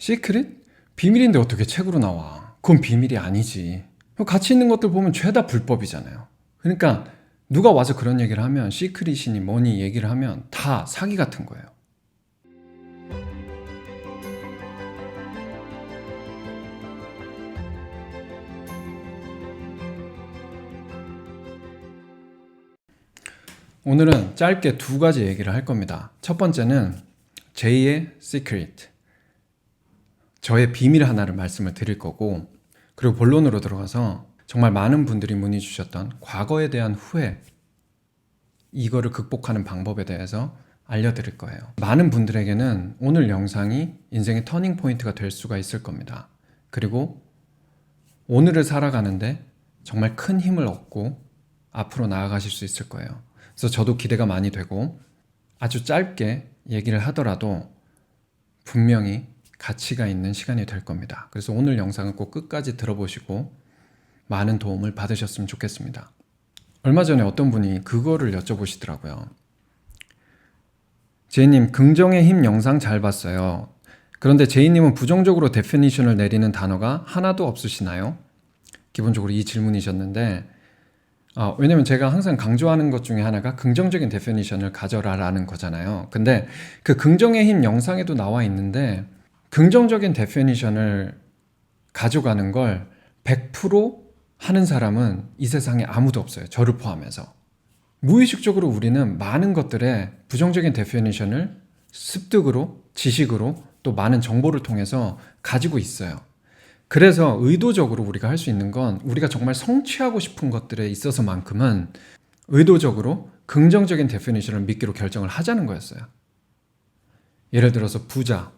시크릿? 비밀인데 어떻게 책으로 나와? 그건 비밀이 아니지. 같이 있는 것들 보면 죄다 불법이잖아요. 그러니까 누가 와서 그런 얘기를 하면 시크릿이니 뭐니 얘기를 하면 다 사기 같은 거예요. 오늘은 짧게 두 가지 얘기를 할 겁니다. 첫 번째는 제이의 시크릿, 저의 비밀 하나를 말씀을 드릴 거고, 그리고 본론으로 들어가서 정말 많은 분들이 문의 주셨던 과거에 대한 후회, 이거를 극복하는 방법에 대해서 알려드릴 거예요. 많은 분들에게는 오늘 영상이 인생의 터닝 포인트가 될 수가 있을 겁니다. 그리고 오늘을 살아가는데 정말 큰 힘을 얻고 앞으로 나아가실 수 있을 거예요. 그래서 저도 기대가 많이 되고, 아주 짧게 얘기를 하더라도 분명히 가치가 있는 시간이 될 겁니다. 그래서 오늘 영상은 꼭 끝까지 들어보시고 많은 도움을 받으셨으면 좋겠습니다. 얼마 전에 어떤 분이 그거를 여쭤보시더라고요. 제이님, 긍정의 힘 영상 잘 봤어요. 그런데 제이님은 부정적으로 데피니션을 내리는 단어가 하나도 없으시나요? 기본적으로 이 질문이셨는데, 왜냐면 제가 항상 강조하는 것 중에 하나가 긍정적인 데피니션을 가져라 라는 거잖아요. 근데 그 긍정의 힘 영상에도 나와 있는데, 긍정적인 데피니션을 가져가는 걸 100% 하는 사람은 이 세상에 아무도 없어요. 저를 포함해서. 무의식적으로 우리는 많은 것들에 부정적인 데피니션을 습득으로, 지식으로, 또 많은 정보를 통해서 가지고 있어요. 그래서 의도적으로 우리가 할 수 있는 건, 우리가 정말 성취하고 싶은 것들에 있어서만큼은 의도적으로 긍정적인 데피니션을 믿기로 결정을 하자는 거였어요. 예를 들어서 부자,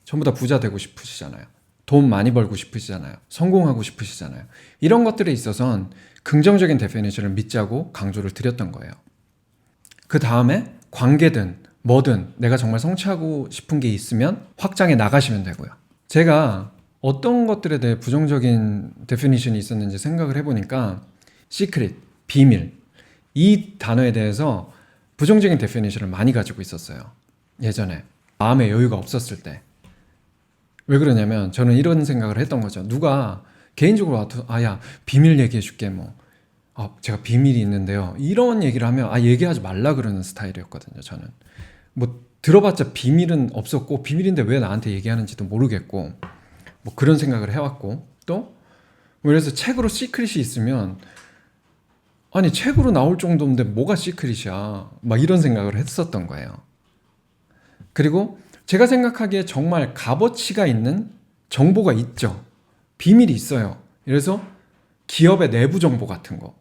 전부 다 부자 되고 싶으시잖아요. 돈 많이 벌고 싶으시잖아요. 성공하고 싶으시잖아요. 이런 것들에 있어서는 긍정적인 데피니션을 믿자고 강조를 드렸던 거예요. 그 다음에 관계든 뭐든 내가 정말 성취하고 싶은 게 있으면 확장해 나가시면 되고요. 제가 어떤 것들에 대해 부정적인 데피니션이 있었는지 생각을 해보니까 시크릿, 비밀, 이 단어에 대해서 부정적인 데피니션을 많이 가지고 있었어요. 예전에 마음의 여유가 없었을 때. 왜 그러냐면 저는 이런 생각을 했던 거죠. 누가 개인적으로 와서 야 비밀 얘기해 줄게 제가 비밀이 있는데요, 이런 얘기를 하면 얘기하지 말라 그러는 스타일이었거든요. 저는 뭐 들어봤자 비밀은 없었고, 비밀인데 왜 나한테 얘기하는지도 모르겠고, 뭐 그런 생각을 해왔고, 또 그래서 책으로 시크릿이 있으면 아니 책으로 나올 정도인데 뭐가 시크릿이야, 막 이런 생각을 했었던 거예요. 그리고 제가 생각하기에 정말 값어치가 있는 정보가 있죠. 비밀이 있어요. 그래서 기업의 내부 정보 같은 거,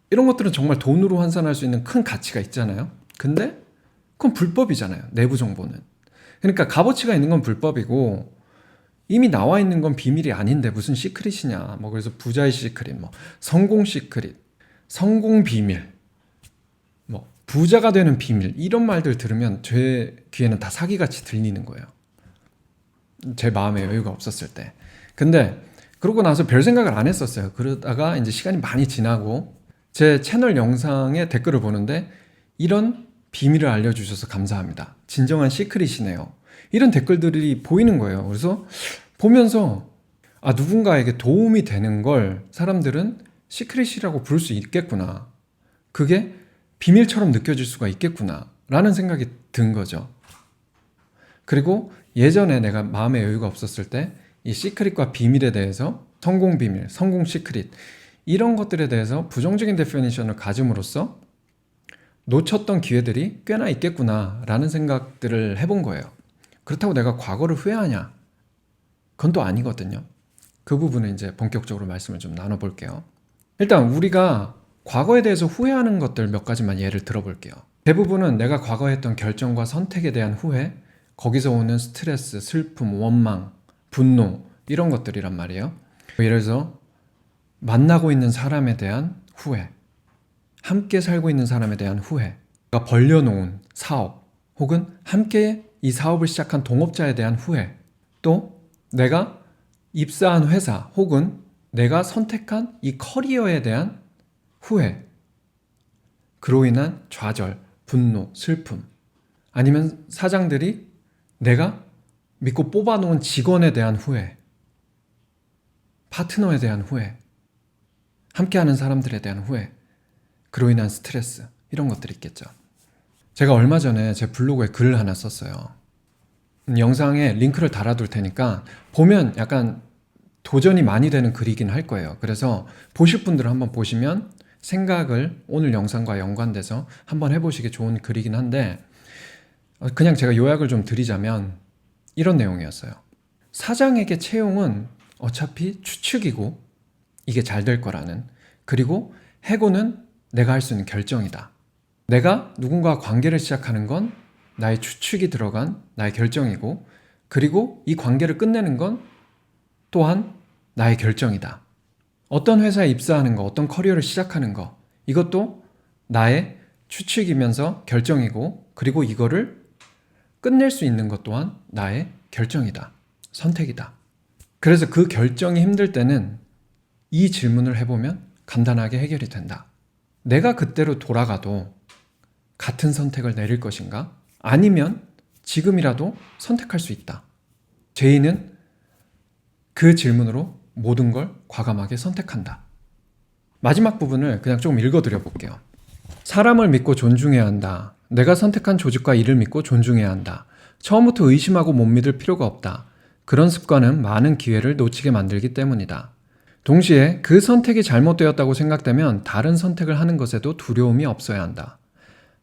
이런 것들은 정말 돈으로 환산할 수 있는 큰 가치가 있잖아요. 근데 그건 불법이잖아요. 내부 정보는. 그러니까 값어치가 있는 건 불법이고 이미 나와 있는 건 비밀이 아닌데 무슨 시크릿이냐. 뭐 그래서 부자의 시크릿, 뭐 성공 시크릿, 성공 비밀, 뭐 부자가 되는 비밀, 이런 말들 들으면 제 귀에는 다 사기같이 들리는 거예요. 제 마음에 여유가 없었을 때. 근데 그러고 나서 별 생각을 안 했었어요. 그러다가 이제 시간이 많이 지나고 제 채널 영상에 댓글을 보는데, 이런 비밀을 알려주셔서 감사합니다, 진정한 시크릿이네요, 이런 댓글들이 보이는 거예요. 그래서 보면서 누군가에게 도움이 되는 걸 사람들은 시크릿이라고 부를 수 있겠구나, 그게 비밀처럼 느껴질 수가 있겠구나 라는 생각이 든 거죠. 그리고 예전에 내가 마음의 여유가 없었을 때 이 시크릿과 비밀에 대해서, 성공 비밀, 성공 시크릿, 이런 것들에 대해서 부정적인 데피니션을 가짐으로써 놓쳤던 기회들이 꽤나 있겠구나 라는 생각들을 해본 거예요. 그렇다고 내가 과거를 후회하냐? 그건 또 아니거든요. 그 부분은 이제 본격적으로 말씀을 좀 나눠볼게요. 일단 우리가 과거에 대해서 후회하는 것들 몇 가지만 예를 들어볼게요. 대부분은 내가 과거에 했던 결정과 선택에 대한 후회, 거기서 오는 스트레스, 슬픔, 원망, 분노, 이런 것들이란 말이에요. 예를 들어서 만나고 있는 사람에 대한 후회, 함께 살고 있는 사람에 대한 후회, 내가 벌려놓은 사업, 혹은 함께 이 사업을 시작한 동업자에 대한 후회, 또 내가 입사한 회사, 혹은 내가 선택한 이 커리어에 대한 후회, 그로 인한 좌절, 분노, 슬픔, 아니면 사장들이 내가 믿고 뽑아놓은 직원에 대한 후회, 파트너에 대한 후회, 함께하는 사람들에 대한 후회, 그로 인한 스트레스, 이런 것들이 있겠죠. 제가 얼마 전에 제 블로그에 글을 하나 썼어요. 영상에 링크를 달아둘 테니까 보면 약간 도전이 많이 되는 글이긴 할 거예요. 그래서 보실 분들은 한번 보시면 생각을 오늘 영상과 연관돼서 한번 해보시기 좋은 글이긴 한데, 그냥 제가 요약을 좀 드리자면 이런 내용이었어요. 사장에게 채용은 어차피 추측이고 이게 잘 될 거라는, 그리고 해고는 내가 할 수 있는 결정이다. 내가 누군가와 관계를 시작하는 건 나의 추측이 들어간 나의 결정이고, 그리고 이 관계를 끝내는 건 또한 나의 결정이다. 어떤 회사에 입사하는 거, 어떤 커리어를 시작하는 거, 이것도 나의 추측이면서 결정이고, 그리고 이거를 끝낼 수 있는 것 또한 나의 결정이다. 선택이다. 그래서 그 결정이 힘들 때는 이 질문을 해보면 간단하게 해결이 된다. 내가 그때로 돌아가도 같은 선택을 내릴 것인가? 아니면 지금이라도 선택할 수 있다. 제이는 그 질문으로 모든 걸 과감하게 선택한다. 마지막 부분을 그냥 조금 읽어드려 볼게요. 사람을 믿고 존중해야 한다. 내가 선택한 조직과 일을 믿고 존중해야 한다. 처음부터 의심하고 못 믿을 필요가 없다. 그런 습관은 많은 기회를 놓치게 만들기 때문이다. 동시에 그 선택이 잘못되었다고 생각되면 다른 선택을 하는 것에도 두려움이 없어야 한다.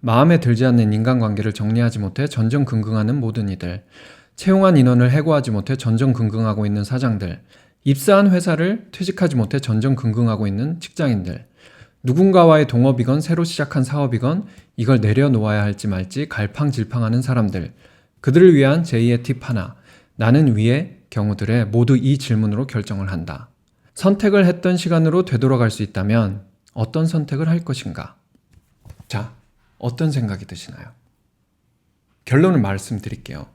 마음에 들지 않는 인간관계를 정리하지 못해 전전긍긍하는 모든 이들, 채용한 인원을 해고하지 못해 전전긍긍하고 있는 사장들, 입사한 회사를 퇴직하지 못해 전전긍긍하고 있는 직장인들, 누군가와의 동업이건 새로 시작한 사업이건 이걸 내려놓아야 할지 말지 갈팡질팡하는 사람들, 그들을 위한 제2의 팁 하나, 나는 위의 경우들에 모두 이 질문으로 결정을 한다. 선택을 했던 시간으로 되돌아갈 수 있다면 어떤 선택을 할 것인가? 자, 어떤 생각이 드시나요? 결론을 말씀드릴게요.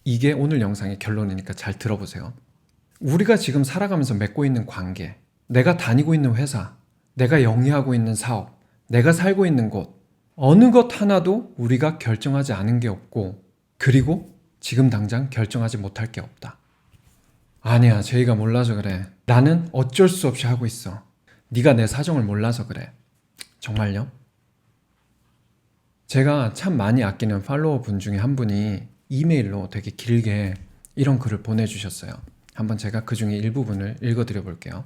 이게 오늘 영상의 결론이니까 잘 들어보세요. 우리가 지금 살아가면서 맺고 있는 관계, 내가 다니고 있는 회사, 내가 영위하고 있는 사업, 내가 살고 있는 곳, 어느 것 하나도 우리가 결정하지 않은 게 없고, 그리고 지금 당장 결정하지 못할 게 없다. 아니야, 제이가 몰라서 그래. 나는 어쩔 수 없이 하고 있어. 네가 내 사정을 몰라서 그래. 정말요? 제가 참 많이 아끼는 팔로워 분 중에 한 분이 이메일로 되게 길게 이런 글을 보내주셨어요. 한번 제가 그 중에 일부분을 읽어드려 볼게요.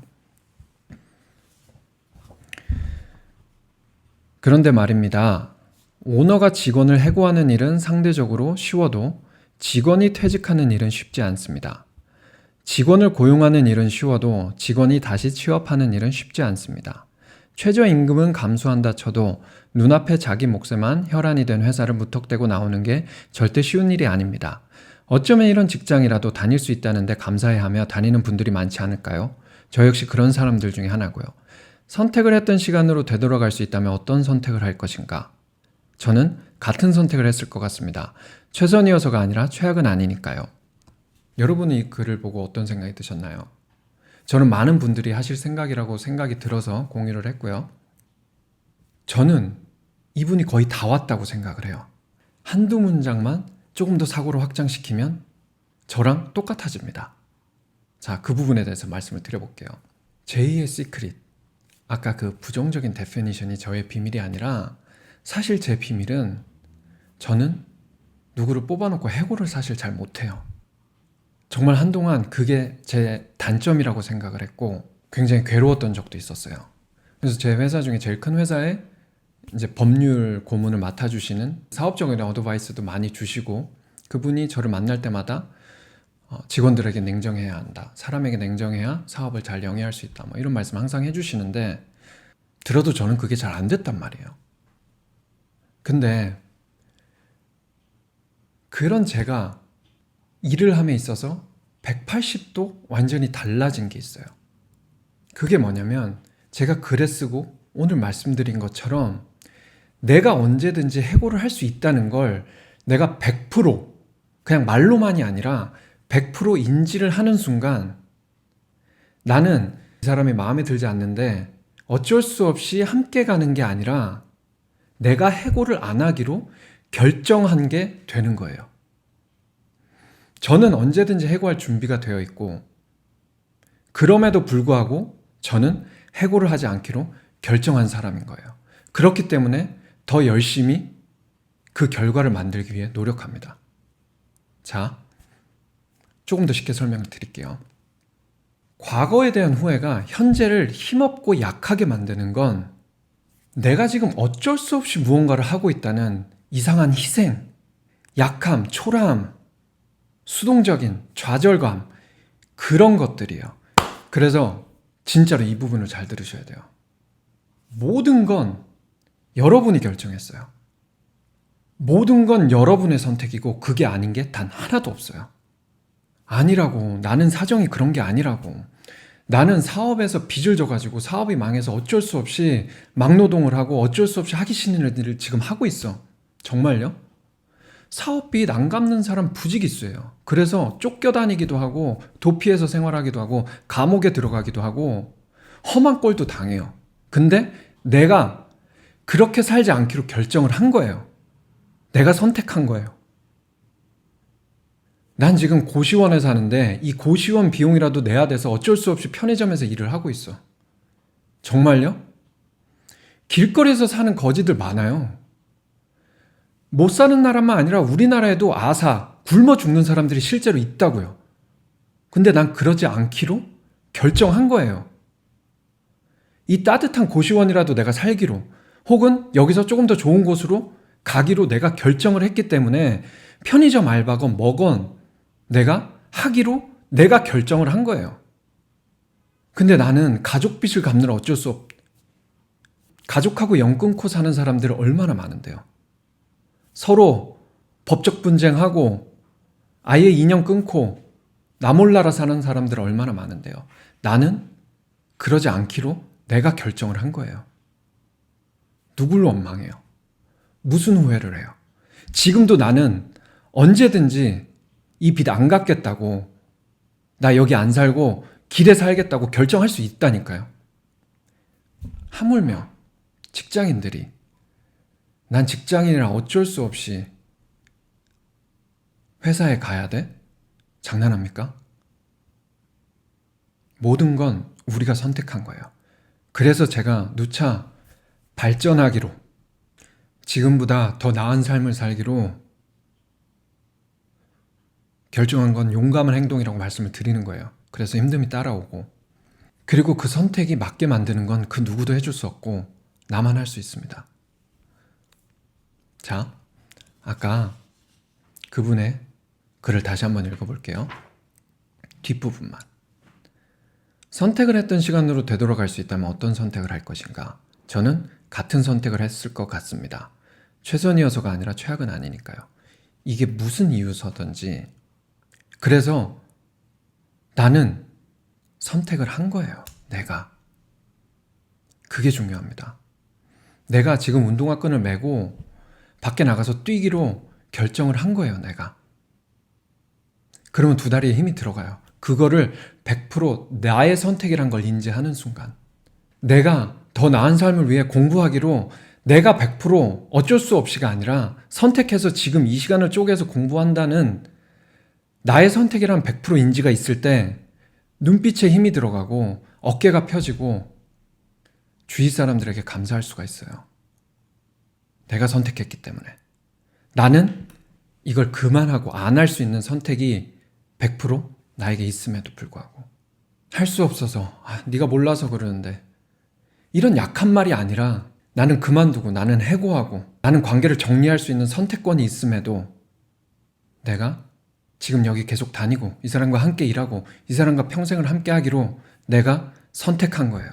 그런데 말입니다. 오너가 직원을 해고하는 일은 상대적으로 쉬워도 직원이 퇴직하는 일은 쉽지 않습니다. 직원을 고용하는 일은 쉬워도 직원이 다시 취업하는 일은 쉽지 않습니다. 최저임금은 감소한다 쳐도 눈앞에 자기 몫에만 혈안이 된 회사를 무턱대고 나오는 게 절대 쉬운 일이 아닙니다. 어쩌면 이런 직장이라도 다닐 수 있다는데 감사해하며 다니는 분들이 많지 않을까요? 저 역시 그런 사람들 중에 하나고요. 선택을 했던 시간으로 되돌아갈 수 있다면 어떤 선택을 할 것인가? 저는 같은 선택을 했을 것 같습니다. 최선이어서가 아니라 최악은 아니니까요. 여러분이 이 글을 보고 어떤 생각이 드셨나요? 저는 많은 분들이 하실 생각이라고 생각이 들어서 공유를 했고요. 저는 이분이 거의 다 왔다고 생각을 해요. 한두 문장만 조금 더 사고를 확장시키면 저랑 똑같아집니다. 자, 그 부분에 대해서 말씀을 드려볼게요. 제2의 시크릿. 아까 그 부정적인 데피니션이 저의 비밀이 아니라 사실 제 비밀은 저는 누구를 뽑아놓고 해고를 사실 잘 못해요. 정말 한동안 그게 제 단점이라고 생각을 했고 굉장히 괴로웠던 적도 있었어요. 그래서 제 회사 중에 제일 큰 회사에 이제 법률 고문을 맡아주시는 사업적인 어드바이스도 많이 주시고 그분이 저를 만날 때마다 직원들에게 냉정해야 한다. 사람에게 냉정해야 사업을 잘 영위할 수 있다. 뭐 이런 말씀 항상 해주시는데 들어도 저는 그게 잘 안 됐단 말이에요. 근데 그런 제가 일을 함에 있어서 180도 완전히 달라진 게 있어요. 그게 뭐냐면 제가 글에 쓰고 오늘 말씀드린 것처럼 내가 언제든지 해고를 할 수 있다는 걸 내가 100% 그냥 말로만이 아니라 100% 인지를 하는 순간 나는 이 사람이 마음에 들지 않는데 어쩔 수 없이 함께 가는 게 아니라 내가 해고를 안 하기로 결정한 게 되는 거예요. 저는 언제든지 해고할 준비가 되어 있고, 그럼에도 불구하고 저는 해고를 하지 않기로 결정한 사람인 거예요. 그렇기 때문에 더 열심히 그 결과를 만들기 위해 노력합니다. 자, 조금 더 쉽게 설명을 드릴게요. 과거에 대한 후회가 현재를 힘없고 약하게 만드는 건 내가 지금 어쩔 수 없이 무언가를 하고 있다는 이상한 희생, 약함, 초라함, 수동적인 좌절감, 그런 것들이에요. 그래서 진짜로 이 부분을 잘 들으셔야 돼요. 모든 건 여러분이 결정했어요. 모든 건 여러분의 선택이고 그게 아닌 게 단 하나도 없어요. 아니라고. 나는 사정이 그런 게 아니라고. 나는 사업에서 빚을 져가지고 사업이 망해서 어쩔 수 없이 막노동을 하고 어쩔 수 없이 하기 싫은 일을 지금 하고 있어. 정말요? 사업빚 안 갚는 사람 부지기수예요. 그래서 쫓겨다니기도 하고 도피해서 생활하기도 하고 감옥에 들어가기도 하고 험한 꼴도 당해요. 근데 내가 그렇게 살지 않기로 결정을 한 거예요. 내가 선택한 거예요. 난 지금 고시원에 사는데 이 고시원 비용이라도 내야 돼서 어쩔 수 없이 편의점에서 일을 하고 있어. 정말요? 길거리에서 사는 거지들 많아요. 못 사는 나라만 아니라 우리나라에도 아사, 굶어 죽는 사람들이 실제로 있다고요. 근데 난 그러지 않기로 결정한 거예요. 이 따뜻한 고시원이라도 내가 살기로, 혹은 여기서 조금 더 좋은 곳으로 가기로 내가 결정을 했기 때문에 편의점 알바건 뭐건 내가 하기로 내가 결정을 한 거예요. 근데 나는 가족 빚을 갚느라 어쩔 수 없. 가족하고 연 끊고 사는 사람들 얼마나 많은데요. 서로 법적 분쟁하고 아예 인연 끊고 나 몰라라 사는 사람들 얼마나 많은데요. 나는 그러지 않기로 내가 결정을 한 거예요. 누굴 원망해요? 무슨 후회를 해요? 지금도 나는 언제든지 이 빚 안 갚겠다고, 나 여기 안 살고 길에 살겠다고 결정할 수 있다니까요. 하물며 직장인들이 난 직장인이라 어쩔 수 없이 회사에 가야 돼? 장난합니까? 모든 건 우리가 선택한 거예요. 그래서 제가 누차 발전하기로, 지금보다 더 나은 삶을 살기로 결정한 건 용감한 행동이라고 말씀을 드리는 거예요. 그래서 힘듦이 따라오고, 그리고 그 선택이 맞게 만드는 건 그 누구도 해줄 수 없고 나만 할 수 있습니다. 자, 아까 그분의 글을 다시 한번 읽어볼게요. 뒷부분만. 선택을 했던 시간으로 되돌아갈 수 있다면 어떤 선택을 할 것인가? 저는 같은 선택을 했을 것 같습니다. 최선이어서가 아니라 최악은 아니니까요. 이게 무슨 이유서든지, 그래서 나는 선택을 한 거예요. 내가. 그게 중요합니다. 내가 지금 운동화 끈을 메고 밖에 나가서 뛰기로 결정을 한 거예요. 내가. 그러면 두 다리에 힘이 들어가요. 그거를 100% 나의 선택이란 걸 인지하는 순간, 내가 더 나은 삶을 위해 공부하기로 내가 100% 어쩔 수 없이가 아니라 선택해서 지금 이 시간을 쪼개서 공부한다는 나의 선택이란 100% 인지가 있을 때 눈빛에 힘이 들어가고 어깨가 펴지고 주위 사람들에게 감사할 수가 있어요. 내가 선택했기 때문에. 나는 이걸 그만하고 안 할 수 있는 선택이 100% 나에게 있음에도 불구하고 할 수 없어서 네가 몰라서 그러는데, 이런 약한 말이 아니라 나는 그만두고 나는 해고하고 나는 관계를 정리할 수 있는 선택권이 있음에도 내가 지금 여기 계속 다니고 이 사람과 함께 일하고 이 사람과 평생을 함께 하기로 내가 선택한 거예요.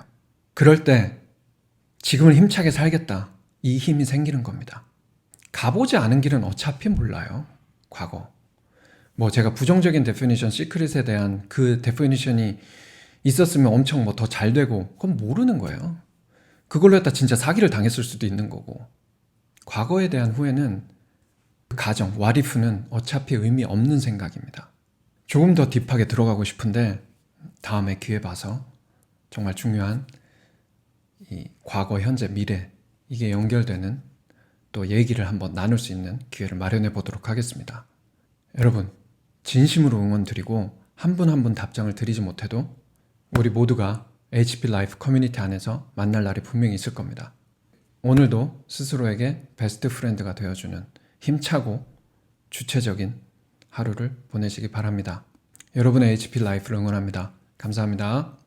그럴 때 지금을 힘차게 살겠다, 이 힘이 생기는 겁니다. 가보지 않은 길은 어차피 몰라요. 과거. 제가 부정적인 데피니션, 시크릿에 대한 그 데피니션이 있었으면 엄청 더 잘 되고, 그건 모르는 거예요. 그걸로 했다 진짜 사기를 당했을 수도 있는 거고. 과거에 대한 후회는, 그 가정, 와리프는 어차피 의미 없는 생각입니다. 조금 더 딥하게 들어가고 싶은데 다음에 기회 봐서 정말 중요한 이 과거, 현재, 미래, 이게 연결되는 또 얘기를 한번 나눌 수 있는 기회를 마련해 보도록 하겠습니다. 여러분, 진심으로 응원드리고 한 분 한 분 답장을 드리지 못해도 우리 모두가 HP 라이프 커뮤니티 안에서 만날 날이 분명히 있을 겁니다. 오늘도 스스로에게 베스트 프렌드가 되어주는 힘차고 주체적인 하루를 보내시기 바랍니다. 여러분의 HP 라이프를 응원합니다. 감사합니다.